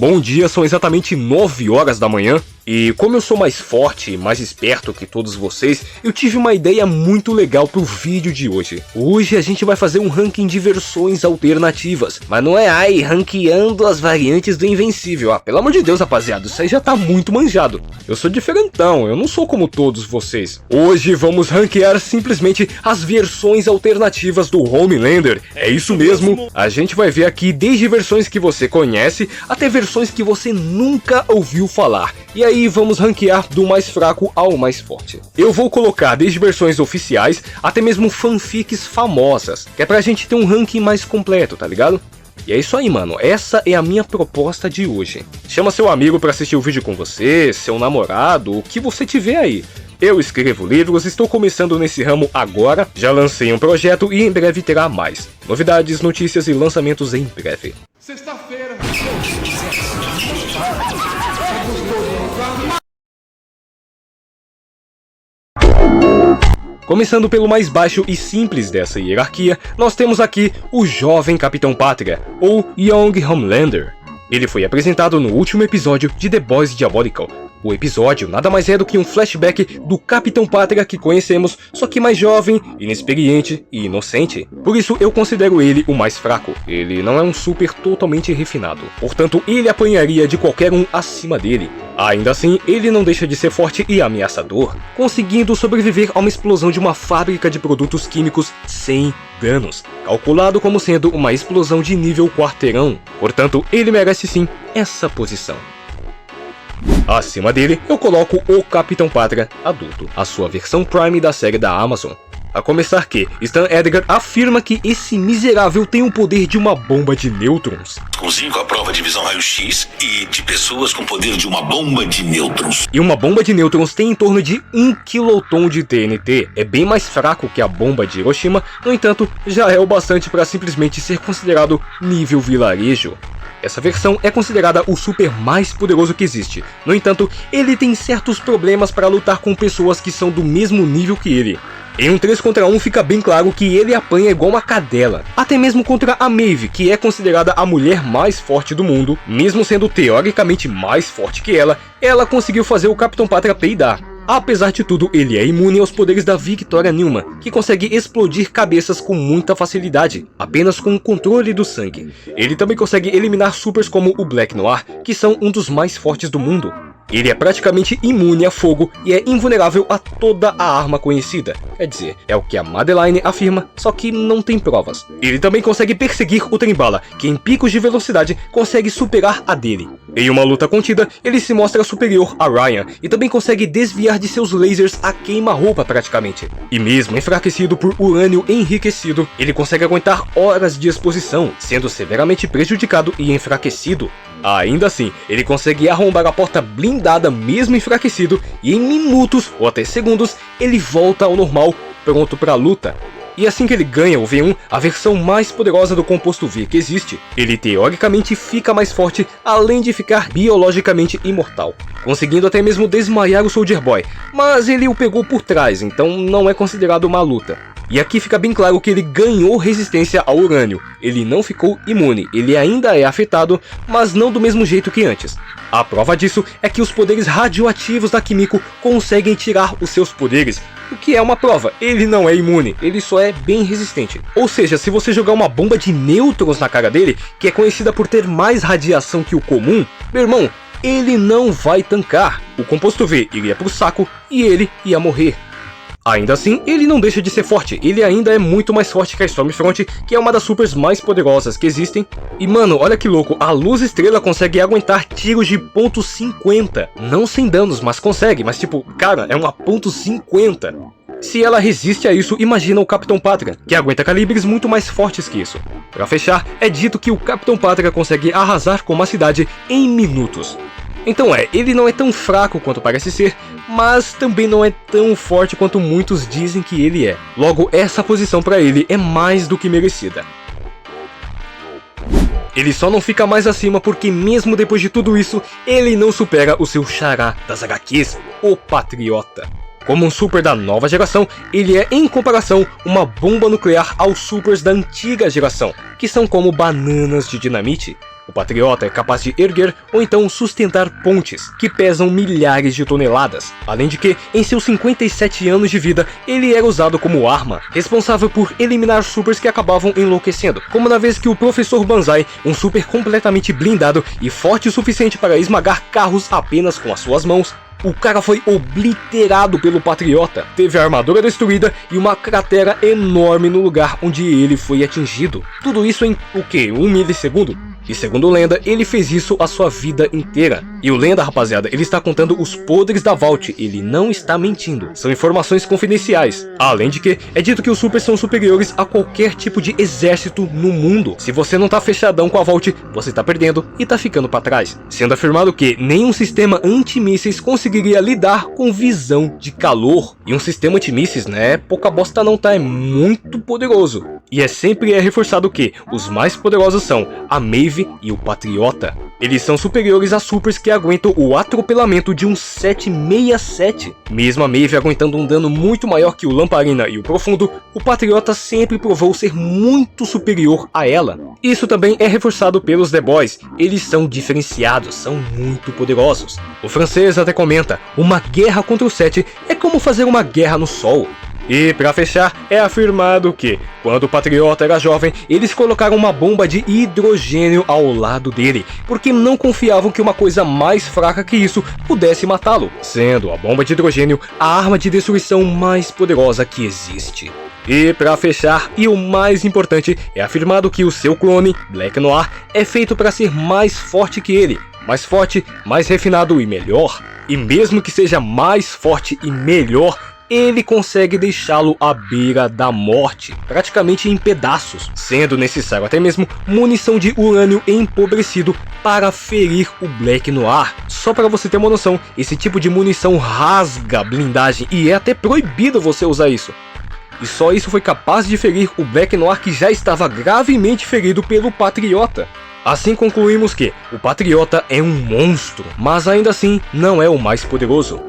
Bom dia, são exatamente 9 horas da manhã. E como eu sou mais forte e mais esperto que todos vocês, eu tive uma ideia muito legal pro vídeo de hoje. Hoje a gente vai fazer um ranking de versões alternativas, mas não é ranqueando as variantes do Invencível. Pelo amor de Deus, rapaziada, isso aí já tá muito manjado. Eu sou diferentão, eu não sou como todos vocês. Hoje vamos ranquear simplesmente as versões alternativas do Homelander. É isso mesmo, a gente vai ver aqui desde versões que você conhece até versões que você nunca ouviu falar. E aí vamos ranquear do mais fraco ao mais forte. Eu vou colocar desde versões oficiais até mesmo fanfics famosas, que é pra gente ter um ranking mais completo, tá ligado? E é isso aí, mano, essa é a minha proposta de hoje. Chama seu amigo pra assistir o vídeo com você, seu namorado, o que você tiver aí. Eu escrevo livros, estou começando nesse ramo agora, já lancei um projeto e em breve terá mais. Novidades, notícias e lançamentos em breve. Sexta-feira. Começando pelo mais baixo e simples dessa hierarquia, nós temos aqui o jovem Capitão Pátria, ou Young Homelander. Ele foi apresentado no último episódio de The Boys Diabolical. O episódio nada mais é do que um flashback do Capitão Pátria que conhecemos, só que mais jovem, inexperiente e inocente. Por isso eu considero ele o mais fraco. Ele não é um super totalmente refinado, portanto ele apanharia de qualquer um acima dele. Ainda assim, ele não deixa de ser forte e ameaçador, conseguindo sobreviver a uma explosão de uma fábrica de produtos químicos sem danos, calculado como sendo uma explosão de nível quarteirão. Portanto, ele merece sim essa posição. Acima dele, eu coloco o Capitão Pátria adulto, a sua versão Prime da série da Amazon. A começar que Stan Edgar afirma que esse miserável tem o poder de uma bomba de nêutrons. Com 5 à prova de visão raio-x e de pessoas com poder de uma bomba de nêutrons. E uma bomba de nêutrons tem em torno de 1 quiloton de TNT. É bem mais fraco que a bomba de Hiroshima, no entanto, já é o bastante para simplesmente ser considerado nível vilarejo. Essa versão é considerada o super mais poderoso que existe. No entanto, ele tem certos problemas para lutar com pessoas que são do mesmo nível que ele. Em um 3 contra 1 fica bem claro que ele apanha igual uma cadela. Até mesmo contra a Maeve, que é considerada a mulher mais forte do mundo. Mesmo sendo teoricamente mais forte que ela conseguiu fazer o Capitão Pátria peidar. Apesar de tudo, ele é imune aos poderes da Victoria Newman, que consegue explodir cabeças com muita facilidade, apenas com o controle do sangue. Ele também consegue eliminar supers como o Black Noir, que são um dos mais fortes do mundo. Ele é praticamente imune a fogo e é invulnerável a toda a arma conhecida. Quer dizer, é o que a Madeline afirma, só que não tem provas. Ele também consegue perseguir o Trem-Bala, que em picos de velocidade consegue superar a dele. Em uma luta contida, ele se mostra superior a Ryan e também consegue desviar de seus lasers a queima-roupa praticamente. E mesmo enfraquecido por urânio enriquecido, ele consegue aguentar horas de exposição, sendo severamente prejudicado e enfraquecido. Ainda assim, ele consegue arrombar a porta blindada mesmo enfraquecido e em minutos ou até segundos ele volta ao normal, pronto para a luta. E assim que ele ganha o V1, a versão mais poderosa do composto V que existe, ele teoricamente fica mais forte além de ficar biologicamente imortal, conseguindo até mesmo desmaiar o Soldier Boy, mas ele o pegou por trás, então não é considerado uma luta. E aqui fica bem claro que ele ganhou resistência ao urânio, ele não ficou imune, ele ainda é afetado, mas não do mesmo jeito que antes. A prova disso é que os poderes radioativos da Kimiko conseguem tirar os seus poderes, o que é uma prova, ele não é imune, ele só é bem resistente. Ou seja, se você jogar uma bomba de nêutrons na cara dele, que é conhecida por ter mais radiação que o comum, meu irmão, ele não vai tancar. O composto V iria pro saco e ele ia morrer. Ainda assim, ele não deixa de ser forte, ele ainda é muito mais forte que a Stormfront, que é uma das supers mais poderosas que existem. E mano, olha que louco, a Luz Estrela consegue aguentar tiros de ponto .50. Não sem danos, mas consegue, mas tipo, cara, é uma ponto .50. Se ela resiste a isso, imagina o Capitão Pátria, que aguenta calibres muito mais fortes que isso. Pra fechar, é dito que o Capitão Pátria consegue arrasar com uma cidade em minutos. Então ele não é tão fraco quanto parece ser, mas também não é tão forte quanto muitos dizem que ele é. Logo, essa posição pra ele é mais do que merecida. Ele só não fica mais acima porque mesmo depois de tudo isso, ele não supera o seu xará das HQs, o Patriota. Como um super da nova geração, ele é, em comparação, uma bomba nuclear aos supers da antiga geração, que são como bananas de dinamite. O Patriota é capaz de erguer ou então sustentar pontes que pesam milhares de toneladas, além de que, em seus 57 anos de vida, ele era usado como arma, responsável por eliminar supers que acabavam enlouquecendo, como na vez que o Professor Banzai, um super completamente blindado e forte o suficiente para esmagar carros apenas com as suas mãos, o cara foi obliterado pelo Patriota, teve a armadura destruída e uma cratera enorme no lugar onde ele foi atingido. Tudo isso em, o que, 1 milissegundo? E segundo o Lenda, ele fez isso a sua vida inteira. E o Lenda, rapaziada, ele está contando os podres da Vault, ele não está mentindo. São informações confidenciais. Além de que, é dito que os supers são superiores a qualquer tipo de exército no mundo. Se você não tá fechadão com a Vault, você tá perdendo e tá ficando para trás. Sendo afirmado que nenhum sistema antimísseis conseguiria lidar com visão de calor. E um sistema antimísseis, né, pouca bosta não tá, é muito poderoso. E sempre é reforçado que os mais poderosos são a Maeve e o Patriota. Eles são superiores a supers que aguentam o atropelamento de um 767. Mesmo a Maeve aguentando um dano muito maior que o Lamparina e o Profundo, o Patriota sempre provou ser muito superior a ela. Isso também é reforçado pelos The Boys, eles são diferenciados, são muito poderosos. O francês até comenta, uma guerra contra o 7 é como fazer uma guerra no sol. E pra fechar, é afirmado que, quando o Patriota era jovem, eles colocaram uma bomba de hidrogênio ao lado dele, porque não confiavam que uma coisa mais fraca que isso pudesse matá-lo, sendo a bomba de hidrogênio a arma de destruição mais poderosa que existe. E pra fechar, e o mais importante, é afirmado que o seu clone, Black Noir, é feito para ser mais forte que ele, mais forte, mais refinado e melhor. E mesmo que seja mais forte e melhor, ele consegue deixá-lo à beira da morte, praticamente em pedaços, sendo necessário até mesmo munição de urânio empobrecido para ferir o Black Noir. Só para você ter uma noção, esse tipo de munição rasga a blindagem e é até proibido você usar isso. E só isso foi capaz de ferir o Black Noir, que já estava gravemente ferido pelo Patriota. Assim concluímos que o Patriota é um monstro, mas ainda assim não é o mais poderoso.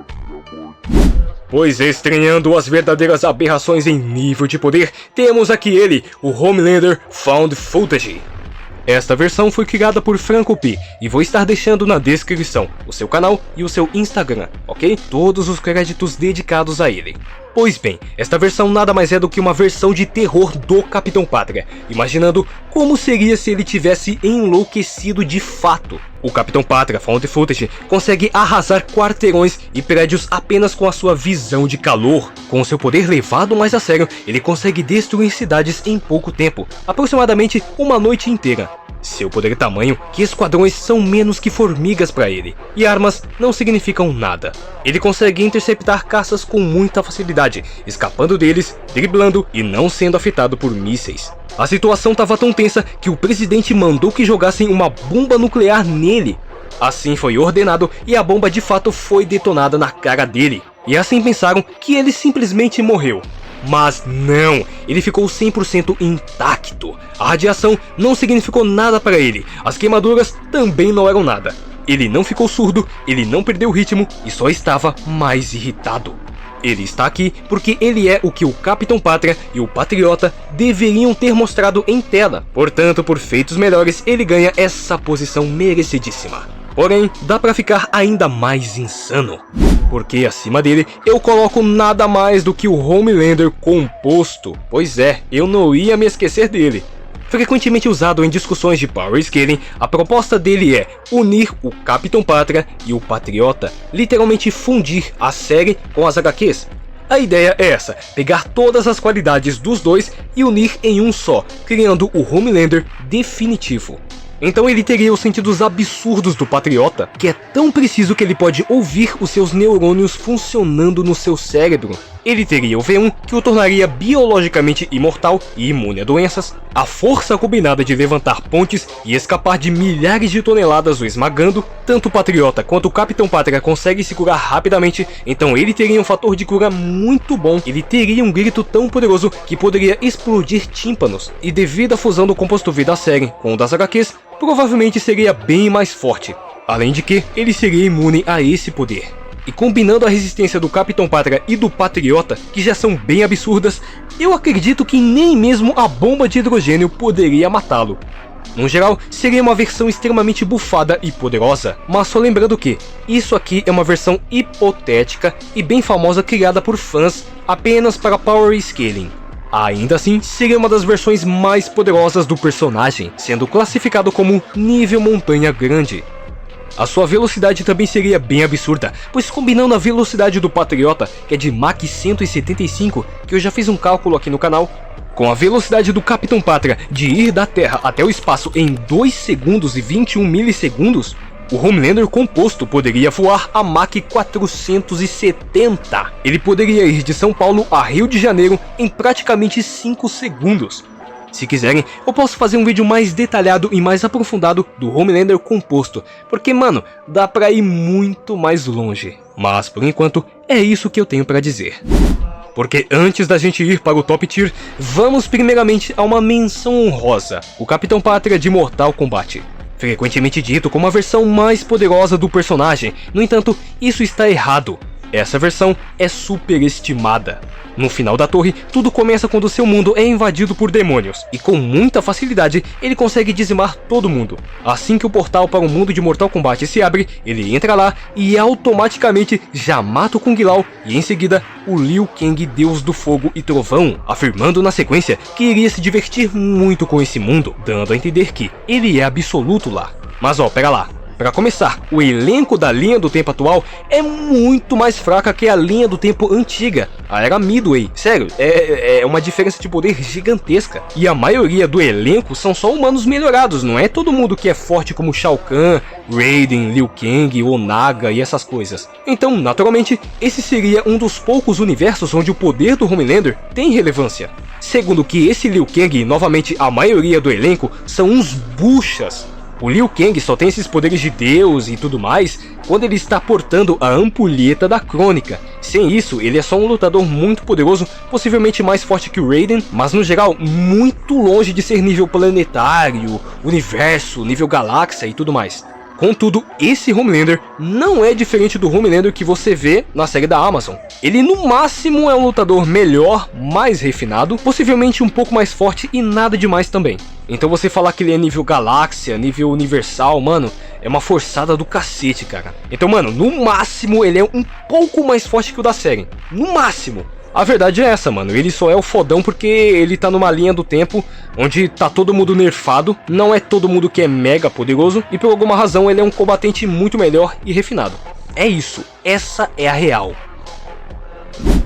Pois estranhando as verdadeiras aberrações em nível de poder, temos aqui ele, o Homelander Found Footage. Esta versão foi criada por Franco P e vou estar deixando na descrição o seu canal e o seu Instagram, ok? Todos os créditos dedicados a ele. Pois bem, esta versão nada mais é do que uma versão de terror do Capitão Pátria, imaginando como seria se ele tivesse enlouquecido de fato. O Capitão Pátria Found Footage consegue arrasar quarteirões e prédios apenas com a sua visão de calor. Com seu poder levado mais a sério, ele consegue destruir cidades em pouco tempo, aproximadamente uma noite inteira. Seu poder é tamanho que esquadrões são menos que formigas para ele, e armas não significam nada. Ele consegue interceptar caças com muita facilidade, escapando deles, driblando e não sendo afetado por mísseis. A situação estava tão tensa que o presidente mandou que jogassem uma bomba nuclear nele. Assim foi ordenado e a bomba de fato foi detonada na cara dele. E assim pensaram que ele simplesmente morreu. Mas não, ele ficou 100% intacto. A radiação não significou nada para ele, as queimaduras também não eram nada. Ele não ficou surdo, ele não perdeu o ritmo e só estava mais irritado. Ele está aqui porque ele é o que o Capitão Pátria e o Patriota deveriam ter mostrado em tela. Portanto, por feitos melhores, ele ganha essa posição merecidíssima. Porém, dá pra ficar ainda mais insano, porque acima dele eu coloco nada mais do que o Homelander composto. Pois é, eu não ia me esquecer dele. Frequentemente usado em discussões de power scaling, a proposta dele é unir o Capitão Pátria e o Patriota, literalmente fundir a série com as HQs. A ideia é essa, pegar todas as qualidades dos dois e unir em um só, criando o Homelander definitivo. Então ele teria os sentidos absurdos do Patriota, que é tão preciso que ele pode ouvir os seus neurônios funcionando no seu cérebro. Ele teria o V1, que o tornaria biologicamente imortal e imune a doenças, a força combinada de levantar pontes e escapar de milhares de toneladas o esmagando. Tanto o Patriota quanto o Capitão Pátria conseguem se curar rapidamente, então ele teria um fator de cura muito bom. Ele teria um grito tão poderoso que poderia explodir tímpanos, e devido à fusão do composto V da série com o das HQs, provavelmente seria bem mais forte. Além de que, ele seria imune a esse poder. E combinando a resistência do Capitão Pátria e do Patriota, que já são bem absurdas, eu acredito que nem mesmo a bomba de hidrogênio poderia matá-lo. No geral, seria uma versão extremamente bufada e poderosa, mas só lembrando que isso aqui é uma versão hipotética e bem famosa criada por fãs apenas para Power Scaling. Ainda assim, seria uma das versões mais poderosas do personagem, sendo classificado como nível montanha grande. A sua velocidade também seria bem absurda, pois combinando a velocidade do Patriota, que é de Mach 175, que eu já fiz um cálculo aqui no canal, com a velocidade do Capitão Pátria de ir da Terra até o espaço em 2 segundos e 21 milissegundos, o Homelander composto poderia voar a Mach 470. Ele poderia ir de São Paulo a Rio de Janeiro em praticamente 5 segundos. Se quiserem, eu posso fazer um vídeo mais detalhado e mais aprofundado do Homelander composto, porque, mano, dá pra ir muito mais longe. Mas, por enquanto, é isso que eu tenho pra dizer. Porque antes da gente ir para o Top Tier, vamos primeiramente a uma menção honrosa, o Capitão Pátria de Mortal Kombat. Frequentemente dito como a versão mais poderosa do personagem, no entanto, isso está errado. Essa versão é superestimada. No final da torre, tudo começa quando seu mundo é invadido por demônios, e com muita facilidade ele consegue dizimar todo mundo. Assim que o portal para o mundo de Mortal Kombat se abre, ele entra lá e automaticamente já mata o Kung Lao e em seguida o Liu Kang, Deus do Fogo e Trovão, afirmando na sequência que iria se divertir muito com esse mundo, dando a entender que ele é absoluto lá. Mas ó, pera lá. Para começar, o elenco da linha do tempo atual é muito mais fraca que a linha do tempo antiga, a era Midway. Sério, é uma diferença de poder gigantesca. E a maioria do elenco são só humanos melhorados, não é todo mundo que é forte como Shao Kahn, Raiden, Liu Kang, Onaga e essas coisas. Então, naturalmente, esse seria um dos poucos universos onde o poder do Homelander tem relevância. Segundo que esse Liu Kang, novamente a maioria do elenco, são uns buchas. O Liu Kang só tem esses poderes de Deus e tudo mais quando ele está portando a ampulheta da Crônica. Sem isso, ele é só um lutador muito poderoso, possivelmente mais forte que o Raiden, mas no geral muito longe de ser nível planetário, universo, nível galáxia e tudo mais. Contudo, esse Homelander não é diferente do Homelander que você vê na série da Amazon. Ele no máximo é um lutador melhor, mais refinado, possivelmente um pouco mais forte e nada demais também. Então você falar que ele é nível galáxia, nível universal, mano, é uma forçada do cacete, cara. Então, mano, no máximo ele é um pouco mais forte que o da série. No máximo. A verdade é essa, mano, ele só é o fodão porque ele tá numa linha do tempo onde tá todo mundo nerfado, não é todo mundo que é mega poderoso, e por alguma razão ele é um combatente muito melhor e refinado. É isso, essa é a real.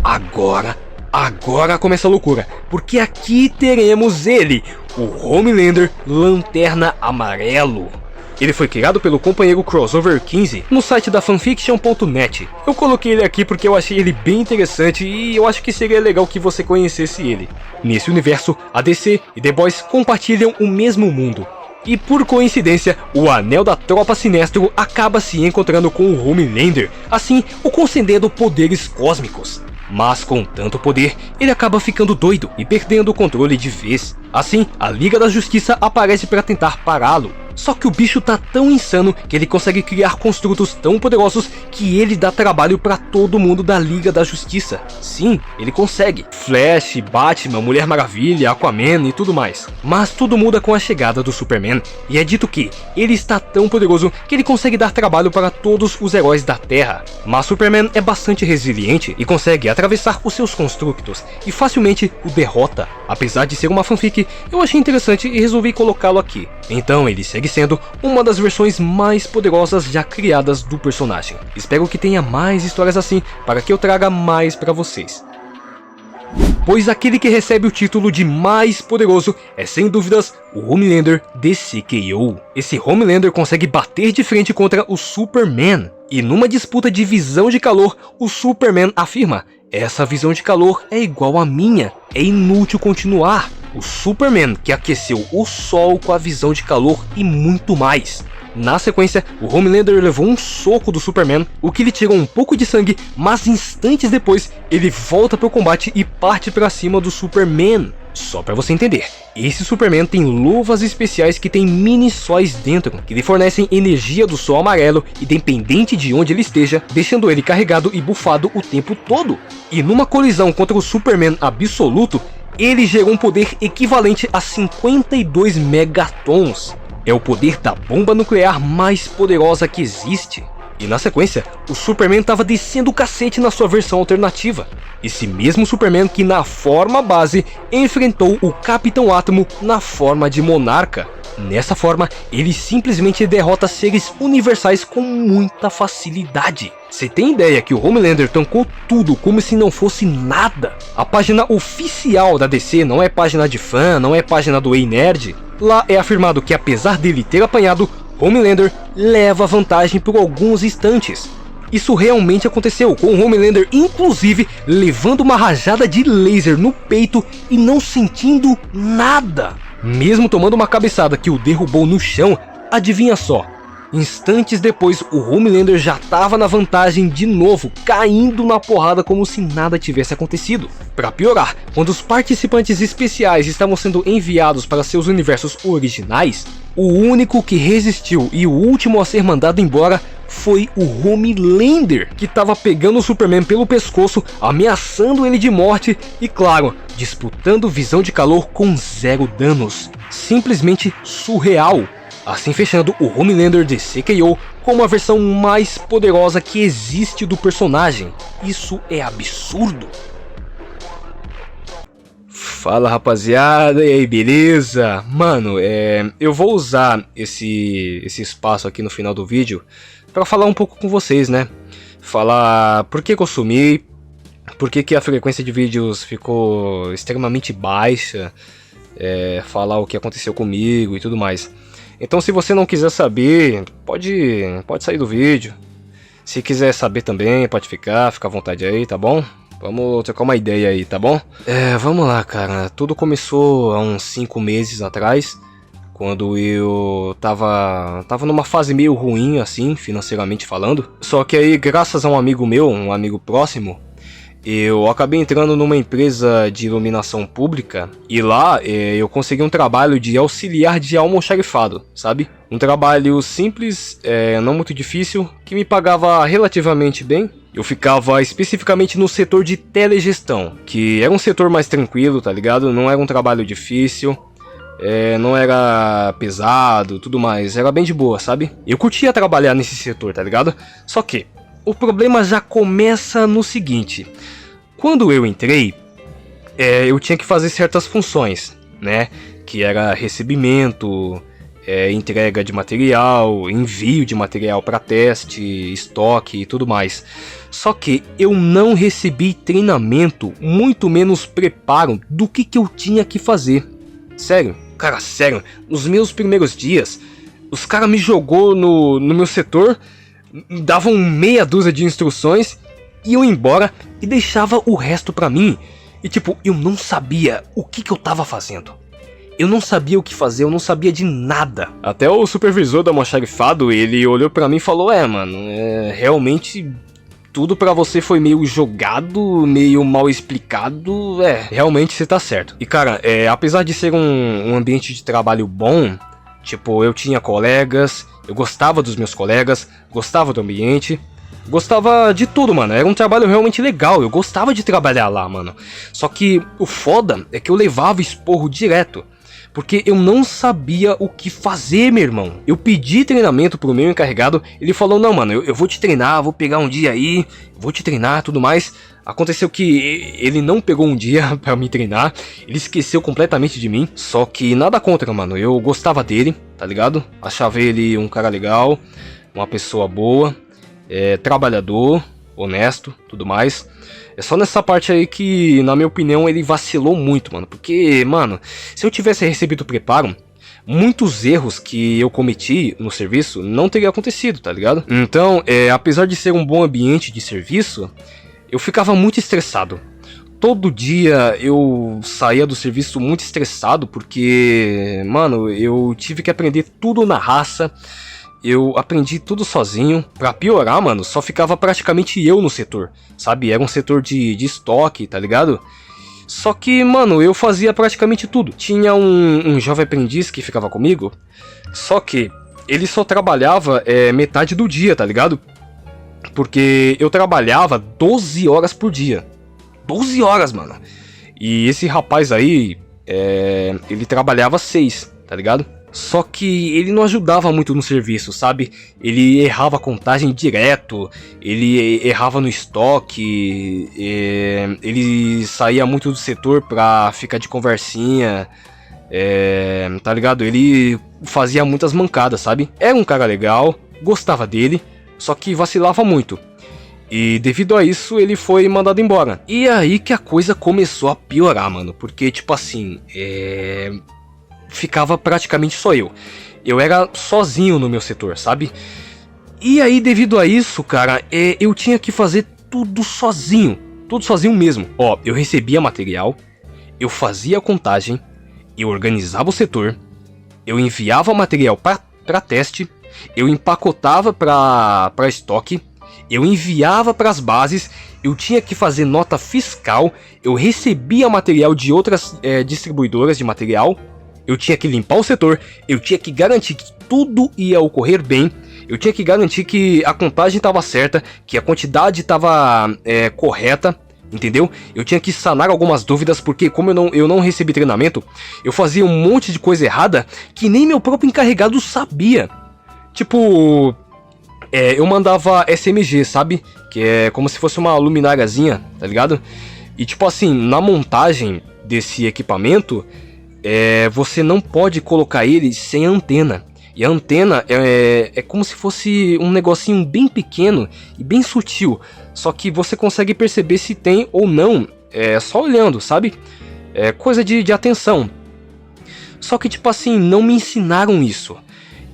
Agora começa a loucura, porque aqui teremos ele, o Homelander Lanterna Amarelo. Ele foi criado pelo companheiro Crossover 15 no site da fanfiction.net. Eu coloquei ele aqui porque eu achei ele bem interessante e eu acho que seria legal que você conhecesse ele. Nesse universo, a DC e The Boys compartilham o mesmo mundo. E por coincidência, o Anel da Tropa Sinestro acaba se encontrando com o Homelander, assim o concedendo poderes cósmicos. Mas com tanto poder, ele acaba ficando doido e perdendo o controle de vez. Assim, a Liga da Justiça aparece para tentar pará-lo. Só que o bicho tá tão insano que ele consegue criar construtos tão poderosos que ele dá trabalho para todo mundo da Liga da Justiça. Sim, ele consegue. Flash, Batman, Mulher Maravilha, Aquaman e tudo mais. Mas tudo muda com a chegada do Superman. E é dito que ele está tão poderoso que ele consegue dar trabalho para todos os heróis da Terra. Mas Superman é bastante resiliente e consegue atravessar os seus construtos e facilmente o derrota. Apesar de ser uma fanfic, eu achei interessante e resolvi colocá-lo aqui. Então ele segue sendo uma das versões mais poderosas já criadas do personagem. Espero que tenha mais histórias assim para que eu traga mais para vocês. Pois aquele que recebe o título de mais poderoso é sem dúvidas o Homelander DCKO. Esse Homelander consegue bater de frente contra o Superman. E numa disputa de visão de calor, o Superman afirma: essa visão de calor é igual à minha, é inútil continuar. O Superman que aqueceu o sol com a visão de calor e muito mais. Na sequência, o Homelander levou um soco do Superman, o que lhe tirou um pouco de sangue, mas instantes depois ele volta para o combate e parte para cima do Superman. Só para você entender, esse Superman tem luvas especiais que tem mini sóis dentro, que lhe fornecem energia do sol amarelo, independente de onde ele esteja, deixando ele carregado e bufado o tempo todo. E numa colisão contra o Superman absoluto, ele gerou um poder equivalente a 52 megatons. É o poder da bomba nuclear mais poderosa que existe. E na sequência, o Superman estava descendo o cacete na sua versão alternativa. Esse mesmo Superman que na forma base enfrentou o Capitão Átomo na forma de Monarca. Nessa forma, ele simplesmente derrota seres universais com muita facilidade. Você tem ideia que o Homelander tancou tudo como se não fosse nada? A página oficial da DC não é página de fã, não é página do Ei Nerd. Lá é afirmado que apesar dele ter apanhado, Homelander leva vantagem por alguns instantes. Isso realmente aconteceu, com o Homelander inclusive levando uma rajada de laser no peito e não sentindo nada. Mesmo tomando uma cabeçada que o derrubou no chão, adivinha só, instantes depois o Homelander já estava na vantagem de novo, caindo na porrada como se nada tivesse acontecido. Para piorar, quando os participantes especiais estavam sendo enviados para seus universos originais, o único que resistiu e o último a ser mandado embora foi o Homelander, que estava pegando o Superman pelo pescoço, ameaçando ele de morte e, claro, disputando visão de calor com 0 danos. Simplesmente surreal. Assim fechando o Homelander DC KO como a versão mais poderosa que existe do personagem. Isso é absurdo. Fala rapaziada, e aí, beleza? Mano, eu vou usar esse espaço aqui no final do vídeo para falar um pouco com vocês, né? Falar por que eu sumi, por que a frequência de vídeos ficou extremamente baixa, falar o que aconteceu comigo e tudo mais. Então se você não quiser saber, pode sair do vídeo. Se quiser saber também, pode ficar à vontade aí, tá bom? Vamos trocar uma ideia aí, tá bom? Vamos lá, cara. Tudo começou há uns 5 meses atrás, quando eu tava numa fase meio ruim, assim, financeiramente falando. Só que aí, graças a um amigo meu, um amigo próximo, eu acabei entrando numa empresa de iluminação pública e lá eu consegui um trabalho de auxiliar de almoxarifado, sabe? Um trabalho simples, não muito difícil, que me pagava relativamente bem. Eu ficava especificamente no setor de telegestão, que era um setor mais tranquilo, tá ligado? Não era um trabalho difícil, não era pesado, tudo mais, era bem de boa, sabe? Eu curtia trabalhar nesse setor, tá ligado? Só que o problema já começa no seguinte: quando eu entrei, eu tinha que fazer certas funções, né? Que era recebimento, entrega de material, envio de material para teste, estoque e tudo mais. Só que eu não recebi treinamento, muito menos preparo do que eu tinha que fazer. Sério, cara, sério, nos meus primeiros dias, os caras me jogou no meu setor, davam meia dúzia de instruções, iam embora e deixava o resto pra mim. E tipo, eu não sabia o que eu tava fazendo. Eu não sabia o que fazer, eu não sabia de nada. Até o supervisor do almoxarifado, ele olhou pra mim e falou: mano, realmente tudo pra você foi meio jogado, meio mal explicado, realmente você tá certo. E cara, apesar de ser um ambiente de trabalho bom, tipo, eu tinha colegas, eu gostava dos meus colegas, gostava do ambiente, gostava de tudo, mano. Era um trabalho realmente legal, eu gostava de trabalhar lá, mano. Só que o foda é que eu levava esporro direto, porque eu não sabia o que fazer, meu irmão. Eu pedi treinamento pro meu encarregado, ele falou: não, mano, eu vou te treinar, vou pegar um dia aí, vou te treinar, tudo mais. Aconteceu que ele não pegou um dia pra me treinar, ele esqueceu completamente de mim. Só que nada contra, mano, eu gostava dele, tá ligado? Achava ele um cara legal, uma pessoa boa, trabalhador, honesto, tudo mais. É só nessa parte aí que, na minha opinião, ele vacilou muito, mano. Porque, mano, se eu tivesse recebido preparo, muitos erros que eu cometi no serviço não teriam acontecido, tá ligado? Então, apesar de ser um bom ambiente de serviço, eu ficava muito estressado. Todo dia eu saía do serviço muito estressado porque, mano, eu tive que aprender tudo na raça. Eu aprendi tudo sozinho. Pra piorar, mano, só ficava praticamente eu no setor, sabe? Era um setor de estoque, tá ligado? Só que, mano, eu fazia praticamente tudo. Tinha um jovem aprendiz que ficava comigo, só que ele só trabalhava metade do dia, tá ligado? Porque eu trabalhava 12 horas por dia. 12 horas, mano. E esse rapaz aí, ele trabalhava 6, tá ligado? Só que ele não ajudava muito no serviço, sabe? Ele errava a contagem direto, ele errava no estoque, ele saía muito do setor pra ficar de conversinha, tá ligado? Ele fazia muitas mancadas, sabe? Era um cara legal, gostava dele, só que vacilava muito. E devido a isso, ele foi mandado embora. E aí que a coisa começou a piorar, mano. Porque, tipo assim, ficava praticamente só eu. Eu era sozinho no meu setor, sabe? E aí, devido a isso, cara, eu tinha que fazer tudo sozinho. Tudo sozinho mesmo. Ó, eu recebia material, eu fazia a contagem, eu organizava o setor, eu enviava material pra teste, eu empacotava pra estoque, eu enviava para as bases, eu tinha que fazer nota fiscal, eu recebia material de outras distribuidoras de material, eu tinha que limpar o setor, eu tinha que garantir que tudo ia ocorrer bem, eu tinha que garantir que a contagem estava certa, que a quantidade estava correta, entendeu? Eu tinha que sanar algumas dúvidas, porque como eu não recebi treinamento, eu fazia um monte de coisa errada que nem meu próprio encarregado sabia. Tipo... eu mandava SMG, sabe? Que é como se fosse uma lumináriazinha, tá ligado? E tipo assim, na montagem desse equipamento, você não pode colocar ele sem antena. E a antena é como se fosse um negocinho bem pequeno e bem sutil. Só que você consegue perceber se tem ou não, só olhando, sabe? É coisa de atenção. Só que tipo assim, não me ensinaram isso.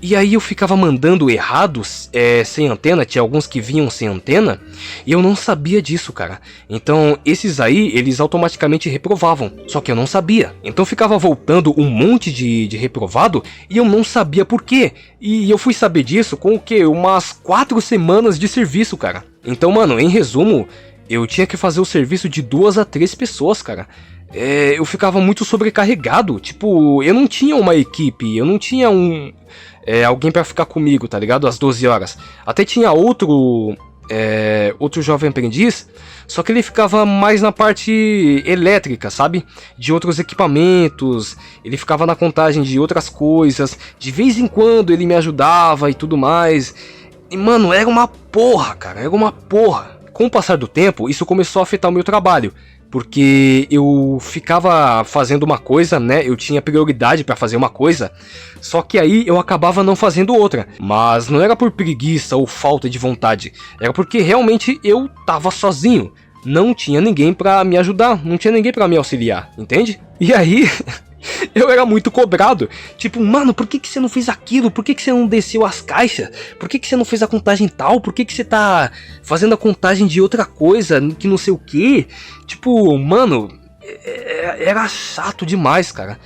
E aí eu ficava mandando errados, sem antena, tinha alguns que vinham sem antena, e eu não sabia disso, cara. Então esses aí, eles automaticamente reprovavam, só que eu não sabia. Então ficava voltando um monte de reprovado, e eu não sabia por quê. E eu fui saber disso com o quê? Umas 4 semanas de serviço, cara. Então, mano, em resumo, eu tinha que fazer o serviço de 2 a 3 pessoas, cara. Eu ficava muito sobrecarregado, tipo, eu não tinha uma equipe, eu não tinha alguém pra ficar comigo, tá ligado? Às 12 horas. Até tinha outro jovem aprendiz, só que ele ficava mais na parte elétrica, sabe? De outros equipamentos, ele ficava na contagem de outras coisas, de vez em quando ele me ajudava e tudo mais. E, mano, era uma porra, cara, era uma porra. Com o passar do tempo, isso começou a afetar o meu trabalho. Porque eu ficava fazendo uma coisa, né? Eu tinha prioridade pra fazer uma coisa, só que aí eu acabava não fazendo outra. Mas não era por preguiça ou falta de vontade, era porque realmente eu tava sozinho. Não tinha ninguém pra me ajudar, não tinha ninguém pra me auxiliar, entende? E aí... eu era muito cobrado, tipo, mano, por que você não fez aquilo? Por que você não desceu as caixas? Por que você não fez a contagem tal? Por que você tá fazendo a contagem de outra coisa, que não sei o que? Tipo, mano, era chato demais, cara.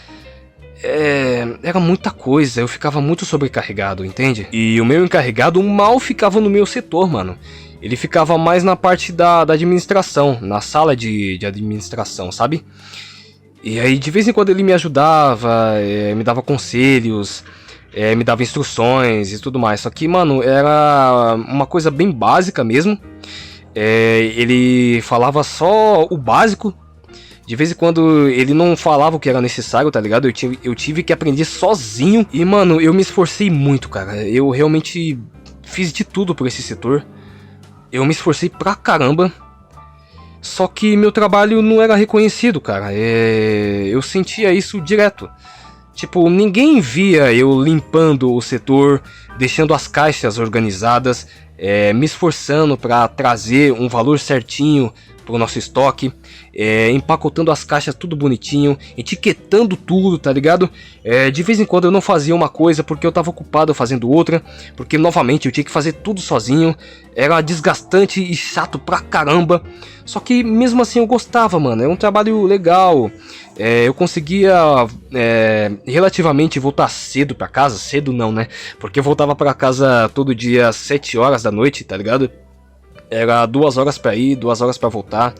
Era muita coisa, eu ficava muito sobrecarregado, entende? E o meu encarregado mal ficava no meu setor, mano. Ele ficava mais na parte da administração, na sala de administração, sabe? E aí de vez em quando ele me ajudava, me dava conselhos, me dava instruções e tudo mais. Só que, mano, era uma coisa bem básica mesmo. Ele falava só o básico. De vez em quando ele não falava o que era necessário, tá ligado? Eu tive que aprender sozinho. E, mano, eu me esforcei muito, cara. Eu realmente fiz de tudo por esse setor. Eu me esforcei pra caramba. Só que meu trabalho não era reconhecido, cara. Eu sentia isso direto. Tipo, ninguém via eu limpando o setor, deixando as caixas organizadas, me esforçando para trazer um valor certinho pro nosso estoque, empacotando as caixas tudo bonitinho, etiquetando tudo, tá ligado? De vez em quando eu não fazia uma coisa porque eu tava ocupado fazendo outra, porque novamente eu tinha que fazer tudo sozinho, era desgastante e chato pra caramba, só que mesmo assim eu gostava, mano, é um trabalho legal, eu conseguia relativamente voltar cedo pra casa, cedo não, né, porque eu voltava pra casa todo dia às 7 horas da noite, tá ligado? Era 2 horas pra ir, 2 horas pra voltar.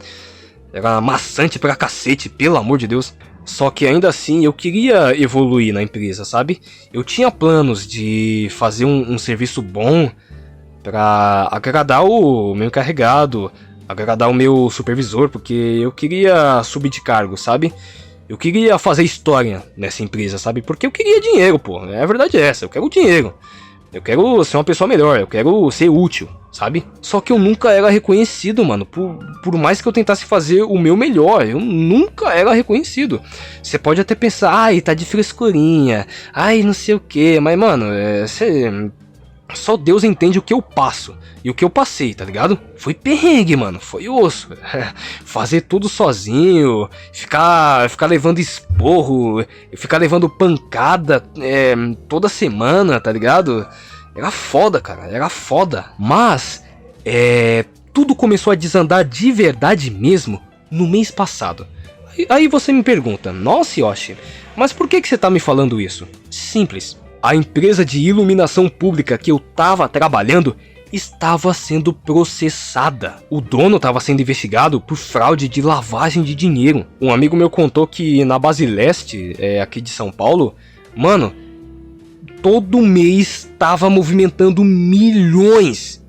Era maçante pra cacete, pelo amor de Deus. Só que ainda assim eu queria evoluir na empresa, sabe? Eu tinha planos de fazer um serviço bom pra agradar o meu encarregado, agradar o meu supervisor, porque eu queria subir de cargo, sabe? Eu queria fazer história nessa empresa, sabe? Porque eu queria dinheiro, pô. A verdade é essa, eu quero dinheiro. Eu quero ser uma pessoa melhor, eu quero ser útil, sabe? Só que eu nunca era reconhecido, mano. Por mais que eu tentasse fazer o meu melhor, eu nunca era reconhecido. Você pode até pensar, ai, tá de frescurinha, ai, não sei o que, mas, mano, só Deus entende o que eu passo e o que eu passei, tá ligado? Foi perrengue, mano, foi osso. Fazer tudo sozinho, ficar levando esporro, ficar levando pancada toda semana, tá ligado? Era foda, cara, era foda. Mas, tudo começou a desandar de verdade mesmo no mês passado. Aí você me pergunta, nossa Yoshi, mas por que você tá me falando isso? Simples. A empresa de iluminação pública que eu tava trabalhando estava sendo processada. O dono estava sendo investigado por fraude de lavagem de dinheiro. Um amigo meu contou que na Base Leste, aqui de São Paulo, mano, todo mês estava movimentando milhões,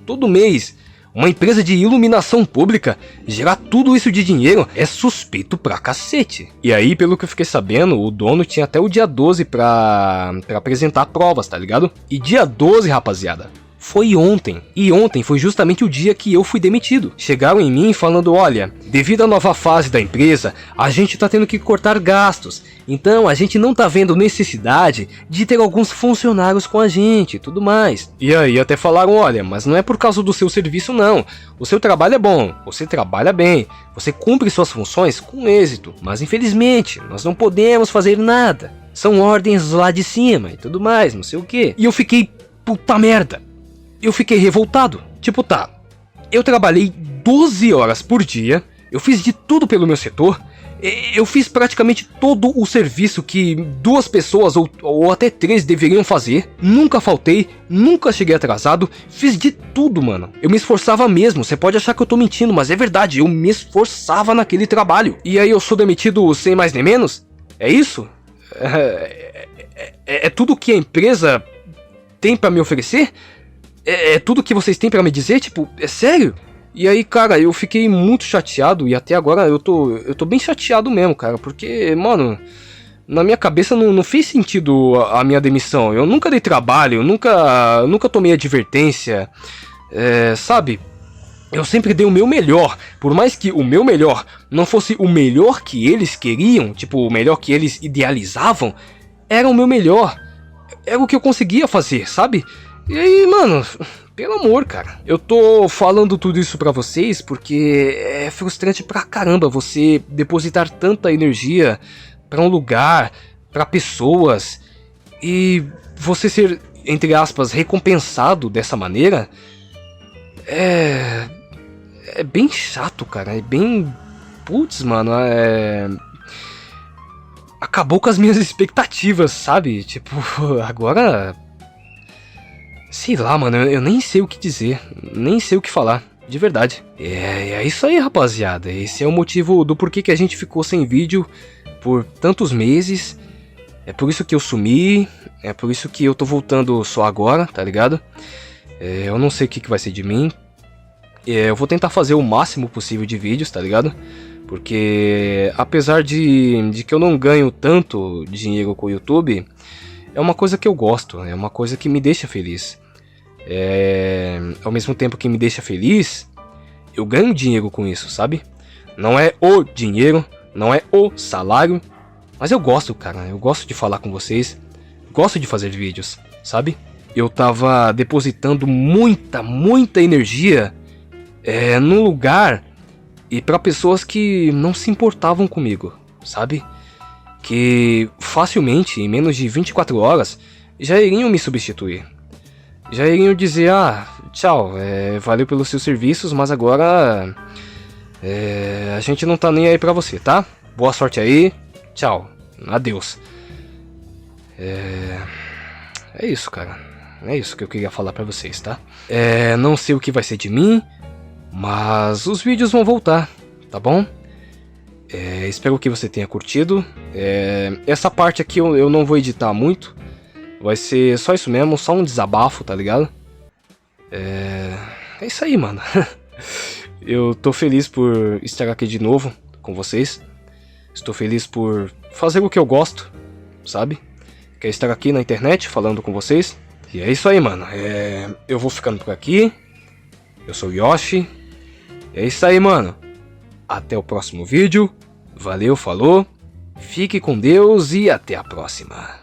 todo mês. Uma empresa de iluminação pública gerar tudo isso de dinheiro é suspeito pra cacete. E aí, pelo que eu fiquei sabendo, o dono tinha até o dia 12 pra apresentar provas, tá ligado? E dia 12, rapaziada, foi ontem. E ontem foi justamente o dia que eu fui demitido. Chegaram em mim falando, olha, devido à nova fase da empresa, a gente tá tendo que cortar gastos. Então a gente não tá vendo necessidade de ter alguns funcionários com a gente e tudo mais. E aí até falaram, olha, mas não é por causa do seu serviço não. O seu trabalho é bom, você trabalha bem, você cumpre suas funções com êxito. Mas infelizmente, nós não podemos fazer nada. São ordens lá de cima e tudo mais, não sei o que. E eu fiquei, puta merda. Eu fiquei revoltado. Tipo, tá, eu trabalhei 12 horas por dia, eu fiz de tudo pelo meu setor, eu fiz praticamente todo o serviço que 2 pessoas ou até 3 deveriam fazer, nunca faltei, nunca cheguei atrasado, fiz de tudo, mano. Eu me esforçava mesmo, você pode achar que eu tô mentindo, mas é verdade, eu me esforçava naquele trabalho. E aí eu sou demitido sem mais nem menos? É isso? É tudo que a empresa tem pra me oferecer? É tudo que vocês têm pra me dizer? Tipo, é sério? E aí, cara, eu fiquei muito chateado e até agora eu tô bem chateado mesmo, cara. Porque, mano, na minha cabeça não fez sentido a minha demissão. Eu nunca dei trabalho, eu nunca tomei advertência, sabe? Eu sempre dei o meu melhor, por mais que o meu melhor não fosse o melhor que eles queriam, tipo, o melhor que eles idealizavam, era o meu melhor. Era o que eu conseguia fazer, sabe? E aí, mano, pelo amor, cara. Eu tô falando tudo isso pra vocês porque é frustrante pra caramba você depositar tanta energia pra um lugar, pra pessoas, e você ser, entre aspas, recompensado dessa maneira. É bem chato, cara. É bem... Putz, mano, acabou com as minhas expectativas, sabe? Tipo, agora... Sei lá, mano, eu nem sei o que dizer, nem sei o que falar, de verdade. É isso aí, rapaziada, esse é o motivo do porquê que a gente ficou sem vídeo por tantos meses. É por isso que eu sumi, é por isso que eu tô voltando só agora, tá ligado? Eu não sei o que vai ser de mim. Eu vou tentar fazer o máximo possível de vídeos, tá ligado? Porque apesar de que eu não ganho tanto dinheiro com o YouTube, é uma coisa que eu gosto, é uma coisa que me deixa feliz. Ao mesmo tempo que me deixa feliz, eu ganho dinheiro com isso, sabe? Não é o dinheiro, não é o salário, mas eu gosto, cara, eu gosto de falar com vocês, gosto de fazer vídeos, sabe? Eu tava depositando muita energia num lugar e pra pessoas que não se importavam comigo, sabe? Que facilmente, em menos de 24 horas, já iriam me substituir. Já iriam dizer, tchau, valeu pelos seus serviços, mas agora a gente não tá nem aí pra você, tá? Boa sorte aí, tchau, adeus. É isso, cara. É isso que eu queria falar pra vocês, tá? Não sei o que vai ser de mim, mas os vídeos vão voltar, tá bom? Espero que você tenha curtido. Essa parte aqui eu não vou editar muito. Vai ser só isso mesmo, só um desabafo, tá ligado? É isso aí, mano. Eu tô feliz por estar aqui de novo com vocês. Estou feliz por fazer o que eu gosto, sabe? Que é estar aqui na internet falando com vocês. E é isso aí, mano. Eu vou ficando por aqui. Eu sou o Yoshi. É isso aí, mano. Até o próximo vídeo. Valeu, falou. Fique com Deus e até a próxima.